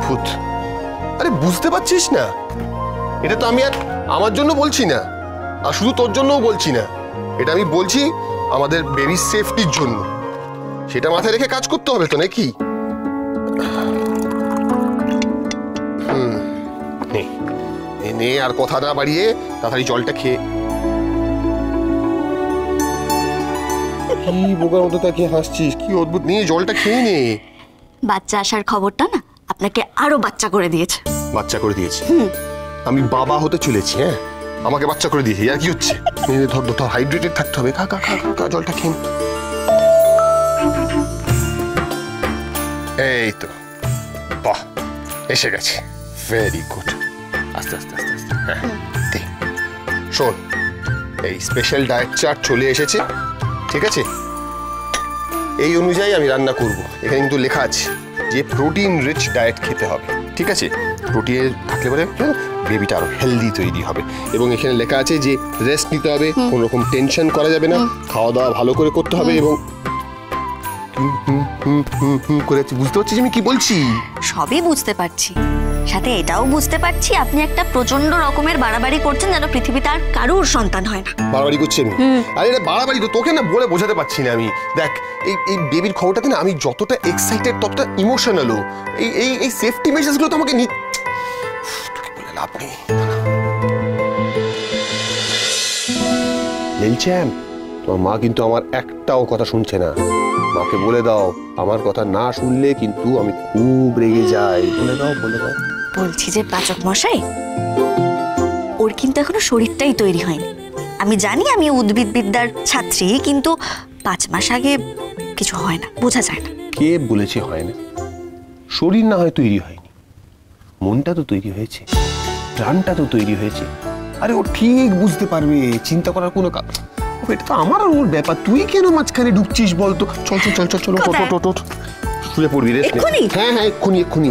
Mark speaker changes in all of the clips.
Speaker 1: অদ্ভুত। আরে বুঝতে পারছিস না, এটা তো আমি আর আমার জন্য বলছি না, আর শুধু তোর জন্যও বলছি না, এটা আমি বলছি আমাদের বেবির সেফটির জন্য। সেটা মাথায় রেখে কাজ করতে হবে তো নাকি? নে আর কথা না বাড়িয়ে তাড়াতাড়ি জলটা খেয়ে। কি বোকার মতো তাকে হাসছিস, কি অদ্ভুত। নিয়ে জলটা খেয়ে নে।
Speaker 2: বাচ্চা আসার খবরটা না আপনাকে আরো বাচ্চা করে দিয়েছে।
Speaker 1: বাচ্চা করে দিয়েছে? আমি বাবা হতে চলেছি, হ্যাঁ আমাকে বাচ্চা করে দিয়েছে, আর কি হচ্ছে? ধর ধর, হাইড্রেটেড থাকতে হবে। খা খা খা খা, জলটা খেয়ে। এই তো, বাহ এসে গেছে, ভেরি গুড। আস্তে আস্তে আস্তে আস্তে, হ্যাঁ দে। শোন, এই স্পেশাল ডায়েট চার্ট চলে এসেছে, ঠিক আছে? এই অনুযায়ী আমি রান্না করব। এখানে কিন্তু লেখা আছে যে প্রোটিন রিচ ডায়েট খেতে হবে, ঠিক আছে? প্রোটিন থাকলে পরে বেবিটা আরো হেলদি তৈরি হবে। এবং এখানে লেখা আছে যে রেস্ট নিতে হবে, কোনো রকম টেনশন করা যাবে না, খাওয়া দাওয়া ভালো করে করতে হবে। এবং করে বুঝতে পারছিস আমি কি বলছি?
Speaker 2: সবই বুঝতে পারছি, সাথে এটাও বুঝতে পারছি আপনি একটা প্রচন্ড রকমের বাড়াবাড়ি করছেন যেন পৃথিবীতে আর কারোর সন্তান হয় না।
Speaker 1: বাড়াবাড়ি করছি আমি? আরে এটা বাড়াবাড়ি তো, তোকে না বলে বোঝাতে পারছি না আমি। দেখ এই বেবির খবরটাতে না আমি যতটা এক্সাইটেড ততটা ইমোশনালও। এই সেফটি মেজার্সগুলো তো আমাকে তোকে বলে লাভ নেই। নীলচ্যাম, তোমার মা কিন্তু আমার একটাও কথা শুনছে না। মাকে বলে দাও আমার কথা না শুনলে কিন্তু আমি খুব রেগে যাই। বলে দাও, বলে দাও।
Speaker 2: বলছি যে পাচক মশাই, ওর কিন্তু এখনো শরীরটাই তৈরি হয়নি। আমি জানি আমি উদ্ভিদ বিদ্যার ছাত্রী, কিন্তু 5 মাস আগে কিছু হয় না, বোঝা যায় না।
Speaker 1: কে বলেছে হয় না? শরীর না হয় তৈরি হয়নি, মনটা তো তৈরি হয়েছে, প্রাণটা তো তৈরি হয়েছে। আরে ও ঠিক বুঝতে পারবে, চিন্তা করার কোনো কাজ। এটা তো আমার আর ওর ব্যাপার, তুই কেন মাঝখানে ঢুকছিস বলতো? চল চল চল চল চল, শুয়ে পড়বি রে। হ্যাঁ হ্যাঁ, এক্ষুনি এক্ষুনি।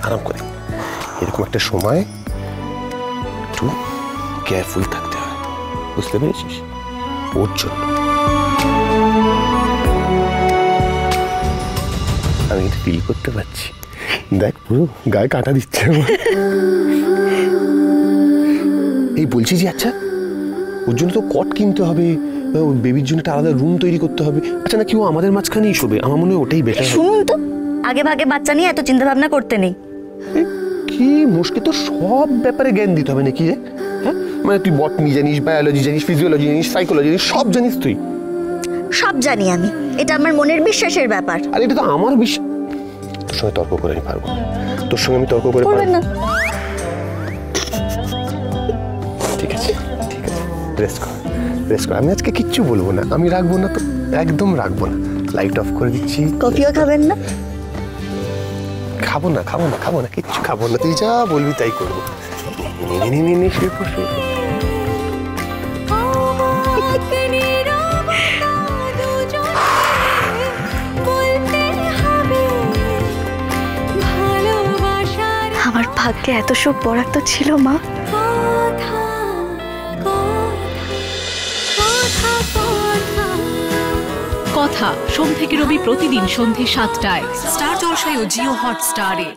Speaker 1: আরাম করে, এরকম একটা সময় একটু কেয়ারফুল থাকতে হয়, বুঝতে পেরেছিস? ওর জন্য আমি এটা ফিল করতে পারছি। দেখ পুরো গায়ে কাটা দিচ্ছে আমার। এই বলছি যে আচ্ছা, ওর জন্য তো কট কিনতে হবে, বেবির জন্য একটা আলাদা রুম তৈরি করতে হবে। আচ্ছা না, কি ও আমাদের মাঝখানেই শোবে? আমার মনে হয় ওটাই বেটার।
Speaker 2: শুনুন তো, আগে ভাগে বাচ্চা নিয়ে এত চিন্তা ভাবনা করতে নেই।
Speaker 1: কি মুশকিল, তো সব ব্যাপারে জ্ঞান দিতে হবে নাকি রে? হ্যাঁ মানে তুই বটনি জানিস, বায়োলজি জানিস, ফিজিওলজি জানিস, সাইকোলজি জানিস, সব জানিস তুই?
Speaker 2: সব জানি আমি, এটা আমার মনের বিশ্বাসের ব্যাপার।
Speaker 1: আর এটা তো আমার বিশ্বাস। তোর সঙ্গে তর্ক করে আমি পারবো, তোর সঙ্গে আমি তর্ক করে পারবো না। ঠিক আছে ঠিক আছে, রেস্ট কর রেস্ট কর। আমি আজকে কিচ্ছু বলবো না, আমি রাখবো না তো, একদম রাখবো না। লাইট অফ করে দিচ্ছি।
Speaker 2: কফিও খাবেন না?
Speaker 1: খাবো না খাবো না খাবো না, কিচ্ছু খাবো না, তুই যা বলবি তাই করবো। শুয়ে পড়, শুয়ে পড়।
Speaker 2: আমার ভাগ্যে এত সুখ বরাদ্দ ছিল মা।
Speaker 3: কথা সোম থেকে রবি প্রতিদিন সন্ধ্যে 7টায় স্টার জলসায় ও জিও হটস্টারে।